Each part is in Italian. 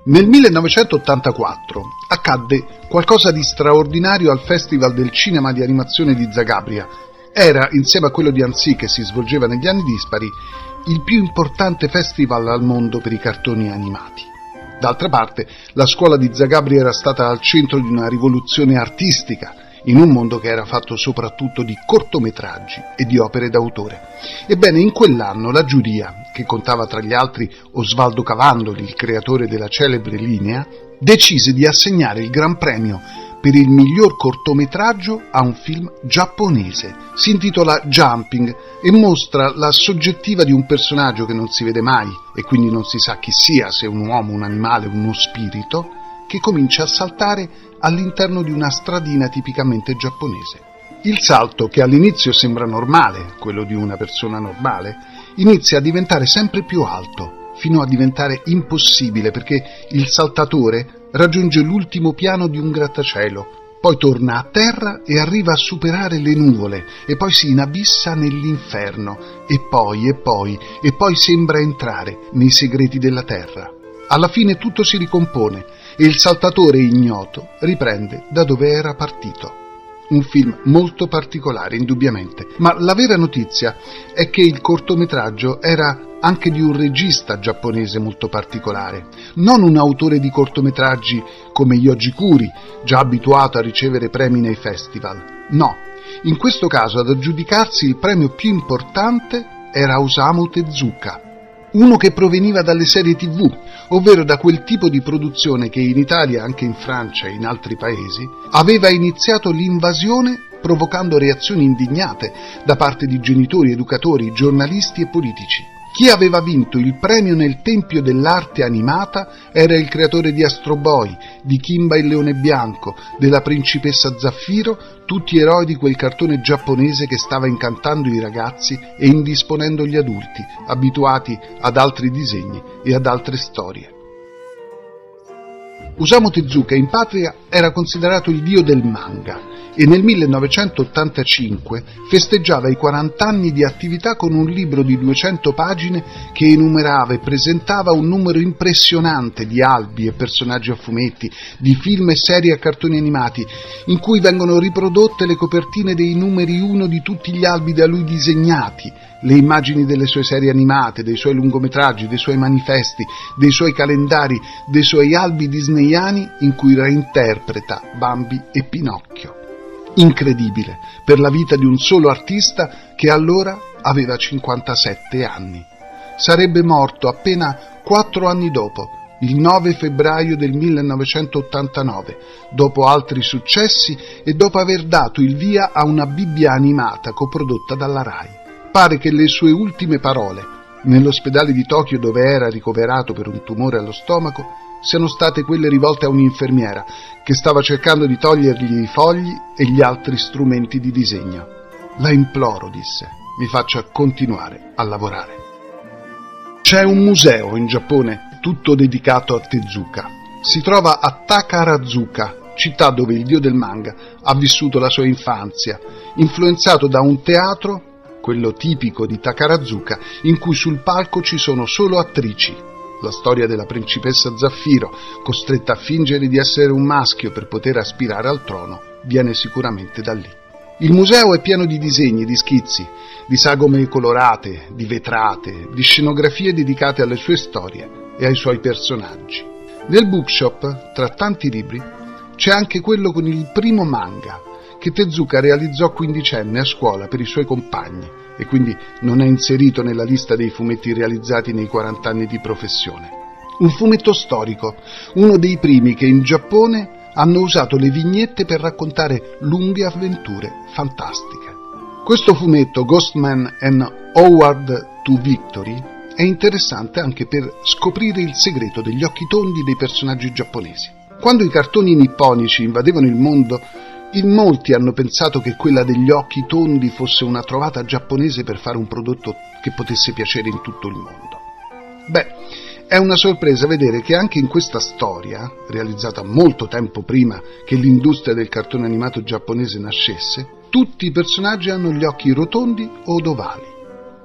Nel 1984 accadde qualcosa di straordinario al Festival del Cinema di Animazione di Zagabria. Era, insieme a quello di Annecy che si svolgeva negli anni dispari, il più importante festival al mondo per i cartoni animati. D'altra parte, la scuola di Zagabria era stata al centro di una rivoluzione artistica, in un mondo che era fatto soprattutto di cortometraggi e di opere d'autore. Ebbene, in quell'anno la giuria, che contava tra gli altri Osvaldo Cavandoli, il creatore della celebre linea, decise di assegnare il Gran Premio per il miglior cortometraggio a un film giapponese. Si intitola Jumping e mostra la soggettiva di un personaggio che non si vede mai e quindi non si sa chi sia, se un uomo, un animale, uno spirito, che comincia a saltare all'interno di una stradina tipicamente giapponese. Il salto, che all'inizio sembra normale, quello di una persona normale, inizia a diventare sempre più alto, fino a diventare impossibile perché il saltatore raggiunge l'ultimo piano di un grattacielo, poi torna a terra e arriva a superare le nuvole e poi si inabissa nell'inferno e poi sembra entrare nei segreti della terra. Alla fine tutto si ricompone e il saltatore ignoto riprende da dove era partito. Un film molto particolare, indubbiamente, ma la vera notizia è che il cortometraggio era anche di un regista giapponese molto particolare, non un autore di cortometraggi come Yoji Kuri, già abituato a ricevere premi nei festival. No, in questo caso ad aggiudicarsi il premio più importante era Osamu Tezuka, uno che proveniva dalle serie TV, ovvero da quel tipo di produzione che in Italia, anche in Francia e in altri paesi, aveva iniziato l'invasione provocando reazioni indignate da parte di genitori, educatori, giornalisti e politici. Chi aveva vinto il premio nel Tempio dell'Arte Animata era il creatore di Astro Boy, di Kimba il Leone Bianco, della Principessa Zaffiro, tutti eroi di quel cartone giapponese che stava incantando i ragazzi e indisponendo gli adulti, abituati ad altri disegni e ad altre storie. Osamu Tezuka in patria era considerato il dio del manga e nel 1985 festeggiava i 40 anni di attività con un libro di 200 pagine che enumerava e presentava un numero impressionante di albi e personaggi a fumetti, di film e serie a cartoni animati, in cui vengono riprodotte le copertine dei numeri 1 di tutti gli albi da lui disegnati, le immagini delle sue serie animate, dei suoi lungometraggi, dei suoi manifesti, dei suoi calendari, dei suoi albi disneyani in cui reinterpreta Bambi e Pinocchio. Incredibile per la vita di un solo artista che allora aveva 57 anni. Sarebbe morto appena 4 anni dopo, il 9 febbraio del 1989, dopo altri successi e dopo aver dato il via a una Bibbia animata coprodotta dalla Rai. Pare che le sue ultime parole, nell'ospedale di Tokyo dove era ricoverato per un tumore allo stomaco, siano state quelle rivolte a un'infermiera che stava cercando di togliergli i fogli e gli altri strumenti di disegno. La imploro, disse, mi faccia continuare a lavorare. C'è un museo in Giappone tutto dedicato a Tezuka. Si trova a Takarazuka, città dove il dio del manga ha vissuto la sua infanzia, influenzato da un teatro, quello tipico di Takarazuka, in cui sul palco ci sono solo attrici. La storia della principessa Zaffiro, costretta a fingere di essere un maschio per poter aspirare al trono, viene sicuramente da lì. Il museo è pieno di disegni, di schizzi, di sagome colorate, di vetrate, di scenografie dedicate alle sue storie e ai suoi personaggi. Nel bookshop, tra tanti libri, c'è anche quello con il primo manga, che Tezuka realizzò quindicenne a scuola per i suoi compagni e quindi non è inserito nella lista dei fumetti realizzati nei 40 anni di professione. Un fumetto storico, uno dei primi che in Giappone hanno usato le vignette per raccontare lunghe avventure fantastiche. Questo fumetto, Ghostman and Howard to Victory, è interessante anche per scoprire il segreto degli occhi tondi dei personaggi giapponesi. Quando i cartoni nipponici invadevano il mondo, in molti hanno pensato che quella degli occhi tondi fosse una trovata giapponese per fare un prodotto che potesse piacere in tutto il mondo. È una sorpresa vedere che anche in questa storia, realizzata molto tempo prima che l'industria del cartone animato giapponese nascesse, tutti i personaggi hanno gli occhi rotondi o ovali.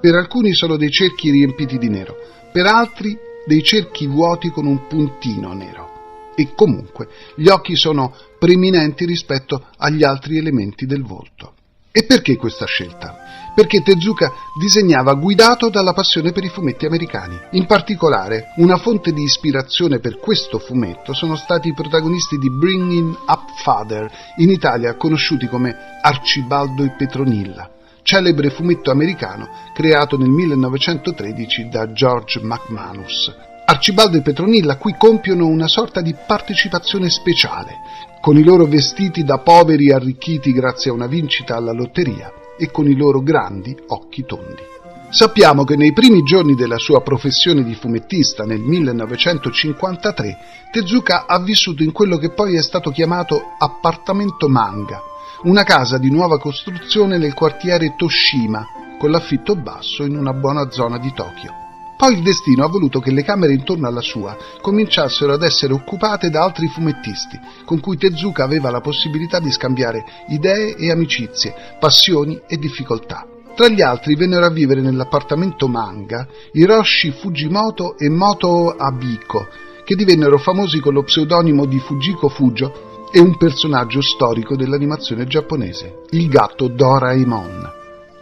Per alcuni sono dei cerchi riempiti di nero, per altri dei cerchi vuoti con un puntino nero. E comunque gli occhi sono preminenti rispetto agli altri elementi del volto. E perché questa scelta? Perché Tezuka disegnava guidato dalla passione per i fumetti americani. In particolare, una fonte di ispirazione per questo fumetto sono stati i protagonisti di Bringing Up Father, in Italia conosciuti come Arcibaldo e Petronilla, celebre fumetto americano creato nel 1913 da George McManus. Arcibaldo e Petronilla qui compiono una sorta di partecipazione speciale, con i loro vestiti da poveri arricchiti grazie a una vincita alla lotteria e con i loro grandi occhi tondi. Sappiamo che nei primi giorni della sua professione di fumettista nel 1953, Tezuka ha vissuto in quello che poi è stato chiamato appartamento manga, una casa di nuova costruzione nel quartiere Toshima, con l'affitto basso in una buona zona di Tokyo. Poi il destino ha voluto che le camere intorno alla sua cominciassero ad essere occupate da altri fumettisti, con cui Tezuka aveva la possibilità di scambiare idee e amicizie, passioni e difficoltà. Tra gli altri vennero a vivere nell'appartamento manga Hiroshi Fujimoto e Moto Abiko, che divennero famosi con lo pseudonimo di Fujiko Fujo e un personaggio storico dell'animazione giapponese, il gatto Doraemon.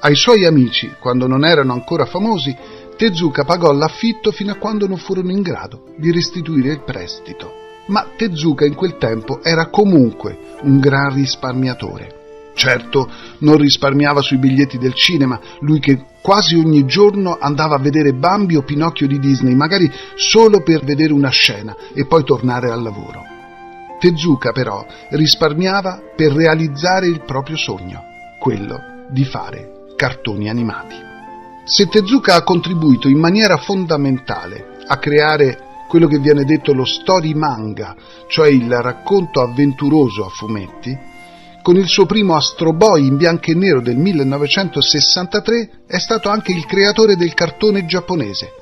Ai suoi amici, quando non erano ancora famosi, Tezuka pagò l'affitto fino a quando non furono in grado di restituire il prestito. Ma Tezuka in quel tempo era comunque un gran risparmiatore. Certo, non risparmiava sui biglietti del cinema, lui che quasi ogni giorno andava a vedere Bambi o Pinocchio di Disney, magari solo per vedere una scena e poi tornare al lavoro. Tezuka però risparmiava per realizzare il proprio sogno, quello di fare cartoni animati. Se Tezuka ha contribuito in maniera fondamentale a creare quello che viene detto lo story manga, cioè il racconto avventuroso a fumetti, con il suo primo Astro Boy in bianco e nero del 1963 è stato anche il creatore del cartone giapponese,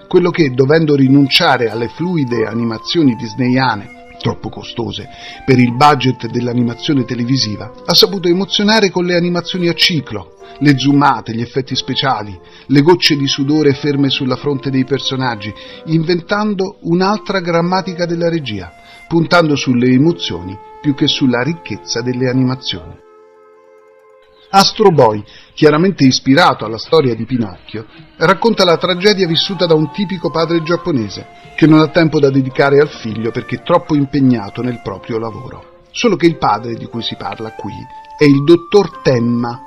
quello che, dovendo rinunciare alle fluide animazioni disneyane, troppo costose per il budget dell'animazione televisiva, ha saputo emozionare con le animazioni a ciclo, le zoomate, gli effetti speciali, le gocce di sudore ferme sulla fronte dei personaggi, inventando un'altra grammatica della regia, puntando sulle emozioni più che sulla ricchezza delle animazioni. Astro Boy, chiaramente ispirato alla storia di Pinocchio, racconta la tragedia vissuta da un tipico padre giapponese che non ha tempo da dedicare al figlio perché è troppo impegnato nel proprio lavoro. Solo che il padre di cui si parla qui è il dottor Tenma,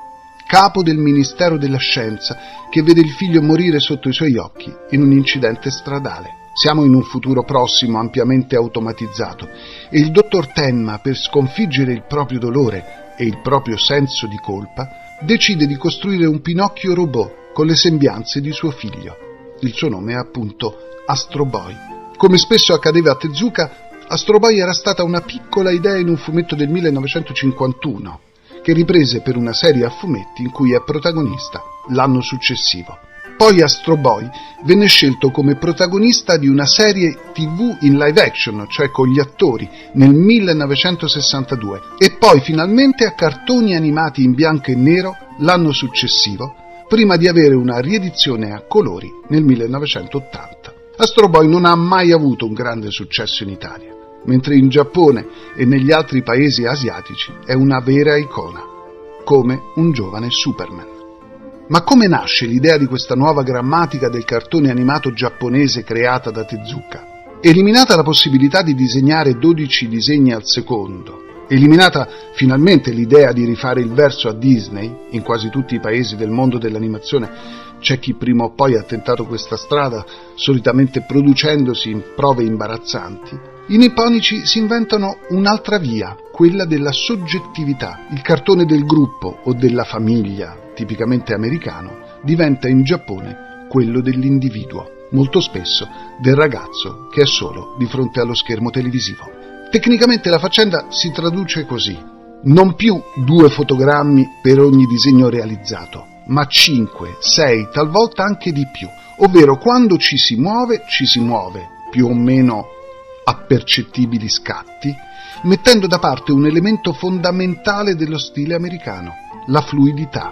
capo del Ministero della Scienza, che vede il figlio morire sotto i suoi occhi in un incidente stradale. Siamo in un futuro prossimo ampiamente automatizzato e il dottor Tenma, per sconfiggere il proprio dolore e il proprio senso di colpa, decide di costruire un Pinocchio robot con le sembianze di suo figlio. Il suo nome è appunto Astro Boy. Come spesso accadeva a Tezuka, Astro Boy era stata una piccola idea in un fumetto del 1951, che riprese per una serie a fumetti in cui è protagonista l'anno successivo. Poi Astro Boy venne scelto come protagonista di una serie TV in live action, cioè con gli attori, nel 1962 e poi finalmente a cartoni animati in bianco e nero l'anno successivo, prima di avere una riedizione a colori nel 1980. Astro Boy non ha mai avuto un grande successo in Italia, mentre in Giappone e negli altri paesi asiatici è una vera icona, come un giovane Superman. Ma come nasce l'idea di questa nuova grammatica del cartone animato giapponese creata da Tezuka? Eliminata la possibilità di disegnare 12 disegni al secondo, eliminata finalmente l'idea di rifare il verso a Disney, in quasi tutti i paesi del mondo dell'animazione c'è chi prima o poi ha tentato questa strada, solitamente producendosi in prove imbarazzanti, i nipponici si inventano un'altra via, quella della soggettività. Il cartone del gruppo o della famiglia, tipicamente americano, diventa in Giappone quello dell'individuo, molto spesso del ragazzo che è solo di fronte allo schermo televisivo. Tecnicamente la faccenda si traduce così: non più 2 fotogrammi per ogni disegno realizzato, ma 5, 6, talvolta anche di più, ovvero quando ci si muove più o meno a percettibili scatti, mettendo da parte un elemento fondamentale dello stile americano, la fluidità.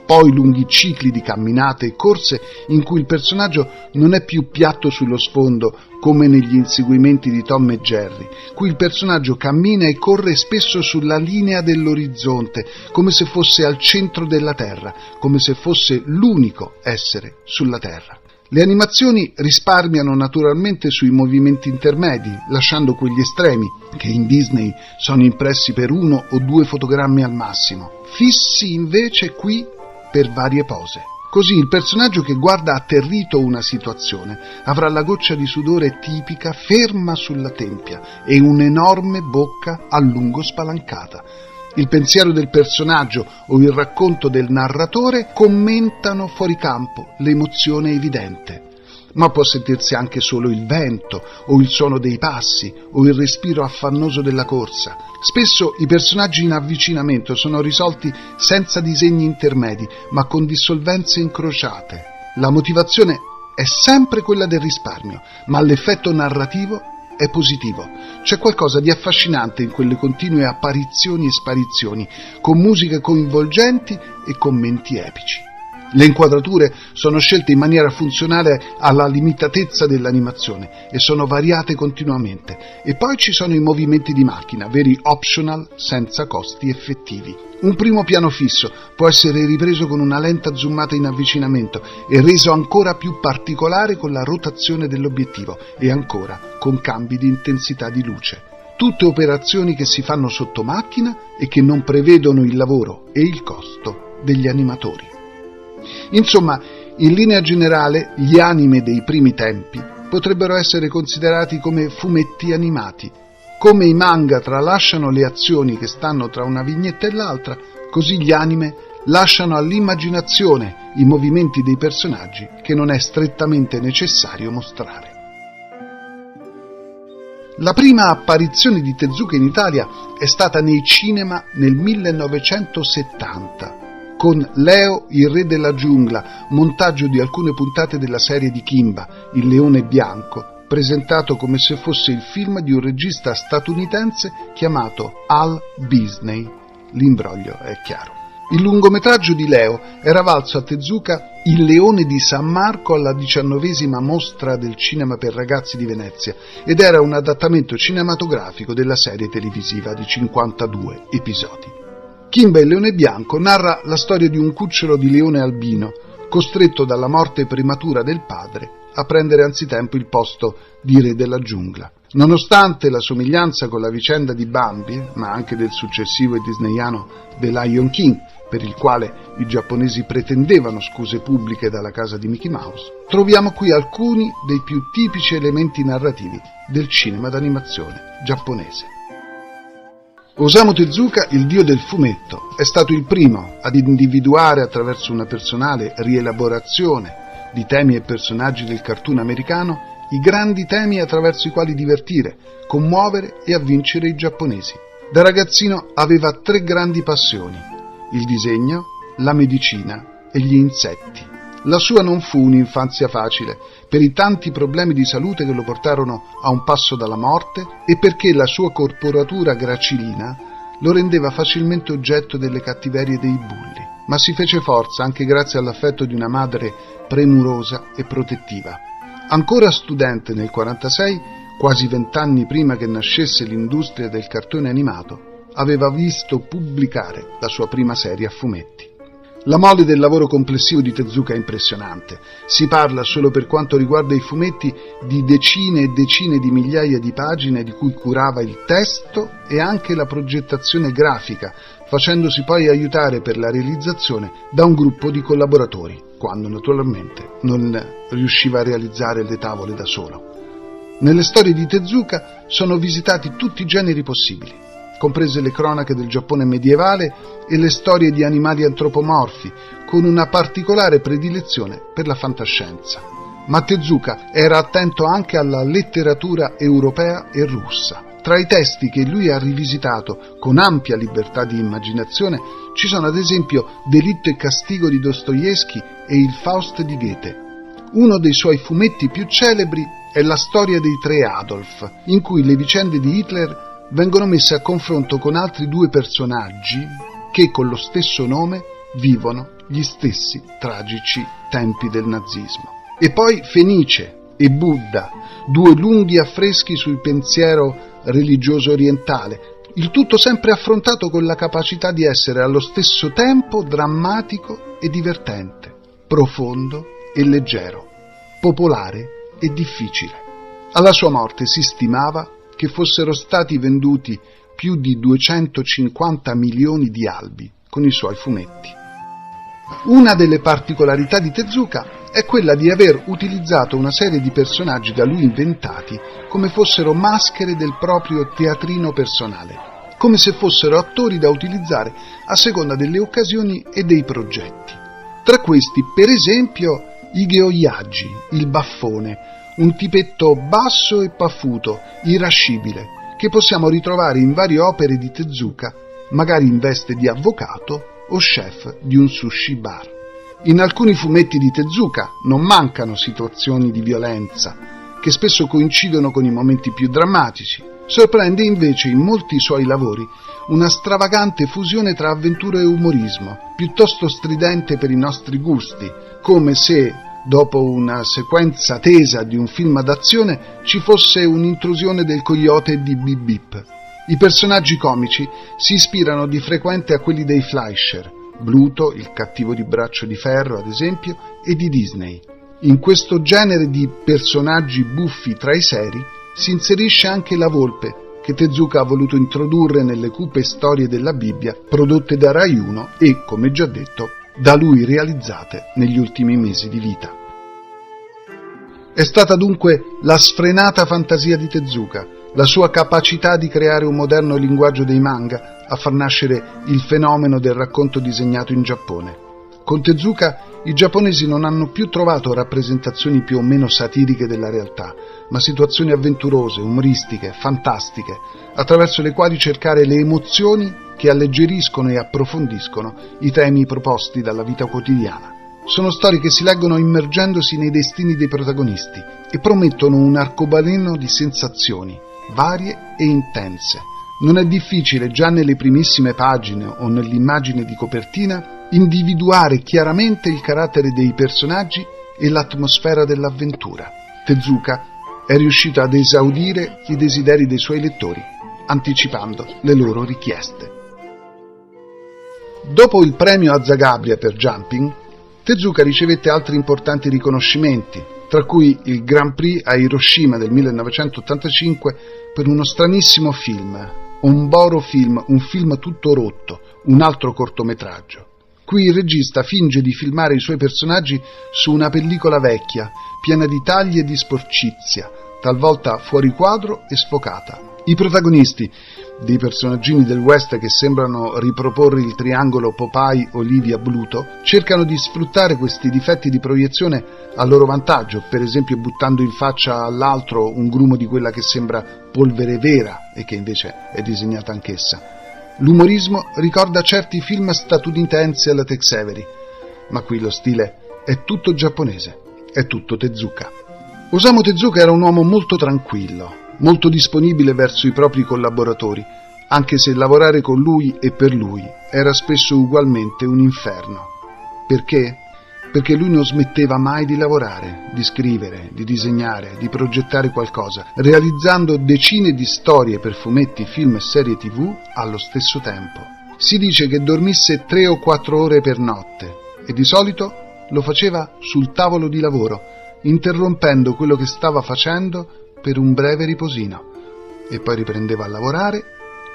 poi lunghi cicli di camminate e corse in cui il personaggio non è più piatto sullo sfondo come negli inseguimenti di Tom e Jerry. Qui il personaggio cammina e corre spesso sulla linea dell'orizzonte, come se fosse al centro della Terra, come se fosse l'unico essere sulla Terra. Le animazioni risparmiano naturalmente sui movimenti intermedi, lasciando quegli estremi, che in Disney sono impressi per 1 o 2 fotogrammi al massimo, fissi invece qui per varie pose. Così il personaggio che guarda atterrito una situazione avrà la goccia di sudore tipica ferma sulla tempia e un'enorme bocca a lungo spalancata. Il pensiero del personaggio o il racconto del narratore commentano fuori campo l'emozione evidente. Ma può sentirsi anche solo il vento, o il suono dei passi, o il respiro affannoso della corsa. Spesso i personaggi in avvicinamento sono risolti senza disegni intermedi, ma con dissolvenze incrociate. La motivazione è sempre quella del risparmio, ma l'effetto narrativo è positivo. C'è qualcosa di affascinante in quelle continue apparizioni e sparizioni, con musiche coinvolgenti e commenti epici. Le inquadrature sono scelte in maniera funzionale alla limitatezza dell'animazione e sono variate continuamente. E poi ci sono i movimenti di macchina, veri optional senza costi effettivi. Un primo piano fisso può essere ripreso con una lenta zoomata in avvicinamento e reso ancora più particolare con la rotazione dell'obiettivo e ancora con cambi di intensità di luce. Tutte operazioni che si fanno sotto macchina e che non prevedono il lavoro e il costo degli animatori. Insomma, in linea generale, gli anime dei primi tempi potrebbero essere considerati come fumetti animati. Come i manga tralasciano le azioni che stanno tra una vignetta e l'altra, così gli anime lasciano all'immaginazione i movimenti dei personaggi che non è strettamente necessario mostrare. La prima apparizione di Tezuka in Italia è stata nei cinema nel 1970, con Leo, il re della giungla, montaggio di alcune puntate della serie di Kimba, Il leone bianco, presentato come se fosse il film di un regista statunitense chiamato Al Bisney. L'imbroglio è chiaro. Il lungometraggio di Leo era valso a Tezuka Il leone di San Marco alla 19ª mostra del cinema per ragazzi di Venezia ed era un adattamento cinematografico della serie televisiva di 52 episodi. Kimba il leone bianco narra la storia di un cucciolo di leone albino, costretto dalla morte prematura del padre a prendere anzitempo il posto di re della giungla. Nonostante la somiglianza con la vicenda di Bambi, ma anche del successivo e disneyano The Lion King, per il quale i giapponesi pretendevano scuse pubbliche dalla casa di Mickey Mouse, troviamo qui alcuni dei più tipici elementi narrativi del cinema d'animazione giapponese. Osamu Tezuka, il dio del fumetto, è stato il primo ad individuare attraverso una personale rielaborazione di temi e personaggi del cartoon americano i grandi temi attraverso i quali divertire, commuovere e avvincere i giapponesi. Da ragazzino aveva 3 grandi passioni: il disegno, la medicina e gli insetti. La sua non fu un'infanzia facile, per i tanti problemi di salute che lo portarono a un passo dalla morte e perché la sua corporatura gracilina lo rendeva facilmente oggetto delle cattiverie dei bulli. Ma si fece forza anche grazie all'affetto di una madre premurosa e protettiva. Ancora studente nel 1946, quasi 20 anni prima che nascesse l'industria del cartone animato, aveva visto pubblicare la sua prima serie a fumetti. La mole del lavoro complessivo di Tezuka è impressionante. Si parla, solo per quanto riguarda i fumetti, di decine e decine di migliaia di pagine di cui curava il testo e anche la progettazione grafica, facendosi poi aiutare per la realizzazione da un gruppo di collaboratori, quando naturalmente non riusciva a realizzare le tavole da solo. Nelle storie di Tezuka sono visitati tutti i generi possibili, comprese le cronache del Giappone medievale e le storie di animali antropomorfi, con una particolare predilezione per la fantascienza. Ma Tezuka era attento anche alla letteratura europea e russa. Tra i testi che lui ha rivisitato con ampia libertà di immaginazione ci sono ad esempio Delitto e castigo di Dostoevskij e il Faust di Goethe. Uno dei suoi fumetti più celebri è La storia dei 3 Adolf, in cui le vicende di Hitler vengono messe a confronto con altri 2 personaggi che con lo stesso nome vivono gli stessi tragici tempi del nazismo. E poi Fenice e Buddha, due lunghi affreschi sul pensiero religioso orientale, il tutto sempre affrontato con la capacità di essere allo stesso tempo drammatico e divertente, profondo e leggero, popolare e difficile. Alla sua morte si stimava che fossero stati venduti più di 250 milioni di albi con i suoi fumetti. Una delle particolarità di Tezuka è quella di aver utilizzato una serie di personaggi da lui inventati come fossero maschere del proprio teatrino personale, come se fossero attori da utilizzare a seconda delle occasioni e dei progetti. Tra questi, per esempio, Higeo Yaji, il baffone, un tipetto basso e paffuto, irascibile, che possiamo ritrovare in varie opere di Tezuka, magari in veste di avvocato o chef di un sushi bar. In alcuni fumetti di Tezuka non mancano situazioni di violenza, che spesso coincidono con i momenti più drammatici. Sorprende invece in molti suoi lavori una stravagante fusione tra avventura e umorismo, piuttosto stridente per i nostri gusti, come se, dopo una sequenza tesa di un film d'azione, ci fosse un'intrusione del coyote di Bip Bip. I personaggi comici si ispirano di frequente a quelli dei Fleischer, Bluto, il cattivo di Braccio di Ferro, ad esempio, e di Disney. In questo genere di personaggi buffi tra i seri si inserisce anche la volpe, che Tezuka ha voluto introdurre nelle cupe storie della Bibbia prodotte da Rai 1 e, come già detto, da lui realizzate negli ultimi mesi di vita. È stata dunque la sfrenata fantasia di Tezuka, la sua capacità di creare un moderno linguaggio dei manga a far nascere il fenomeno del racconto disegnato in Giappone. Con Tezuka i giapponesi non hanno più trovato rappresentazioni più o meno satiriche della realtà, ma situazioni avventurose, umoristiche, fantastiche, attraverso le quali cercare le emozioni che alleggeriscono e approfondiscono i temi proposti dalla vita quotidiana. Sono storie che si leggono immergendosi nei destini dei protagonisti e promettono un arcobaleno di sensazioni, varie e intense. Non è difficile, già nelle primissime pagine o nell'immagine di copertina, individuare chiaramente il carattere dei personaggi e l'atmosfera dell'avventura. Tezuka è riuscito ad esaudire i desideri dei suoi lettori, anticipando le loro richieste. Dopo il premio Azzagabria per Jumping, Tezuka ricevette altri importanti riconoscimenti, tra cui il Grand Prix a Hiroshima del 1985 per uno stranissimo film, Onboro Film, un film tutto rotto, un altro cortometraggio. Qui il regista finge di filmare i suoi personaggi su una pellicola vecchia, piena di tagli e di sporcizia, talvolta fuori quadro e sfocata. I protagonisti, dei personaggini del West che sembrano riproporre il triangolo Popeye-Olivia-Bluto, cercano di sfruttare questi difetti di proiezione a loro vantaggio, per esempio buttando in faccia all'altro un grumo di quella che sembra polvere vera e che invece è disegnata anch'essa. L'umorismo ricorda certi film statunitensi alla Tex Avery, ma qui lo stile è tutto giapponese, è tutto Tezuka. Osamu Tezuka era un uomo molto tranquillo, molto disponibile verso i propri collaboratori, anche se lavorare con lui e per lui era spesso ugualmente un inferno. Perché? Perché lui non smetteva mai di lavorare, di scrivere, di disegnare, di progettare qualcosa, realizzando decine di storie per fumetti, film e serie TV allo stesso tempo. Si dice che dormisse 3 o 4 ore per notte e di solito lo faceva sul tavolo di lavoro, interrompendo quello che stava facendo per un breve riposino e poi riprendeva a lavorare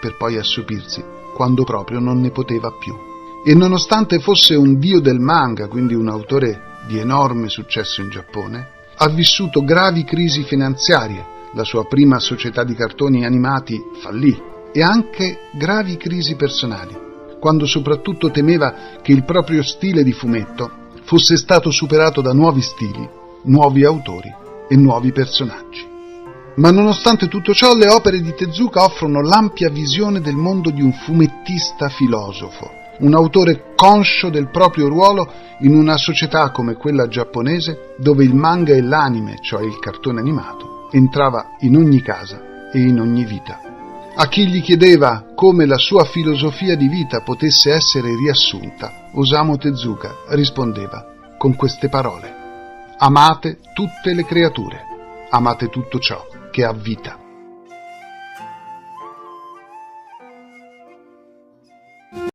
per poi assopirsi quando proprio non ne poteva più. E nonostante fosse un dio del manga, quindi un autore di enorme successo in Giappone, ha vissuto gravi crisi finanziarie, la sua prima società di cartoni animati fallì, e anche gravi crisi personali, quando soprattutto temeva che il proprio stile di fumetto fosse stato superato da nuovi stili, nuovi autori e nuovi personaggi. Ma nonostante tutto ciò, le opere di Tezuka offrono l'ampia visione del mondo di un fumettista filosofo, un autore conscio del proprio ruolo in una società come quella giapponese, dove il manga e l'anime, cioè il cartone animato, entrava in ogni casa e in ogni vita. A chi gli chiedeva come la sua filosofia di vita potesse essere riassunta, Osamu Tezuka rispondeva con queste parole: amate tutte le creature, amate tutto ciò che ha vita.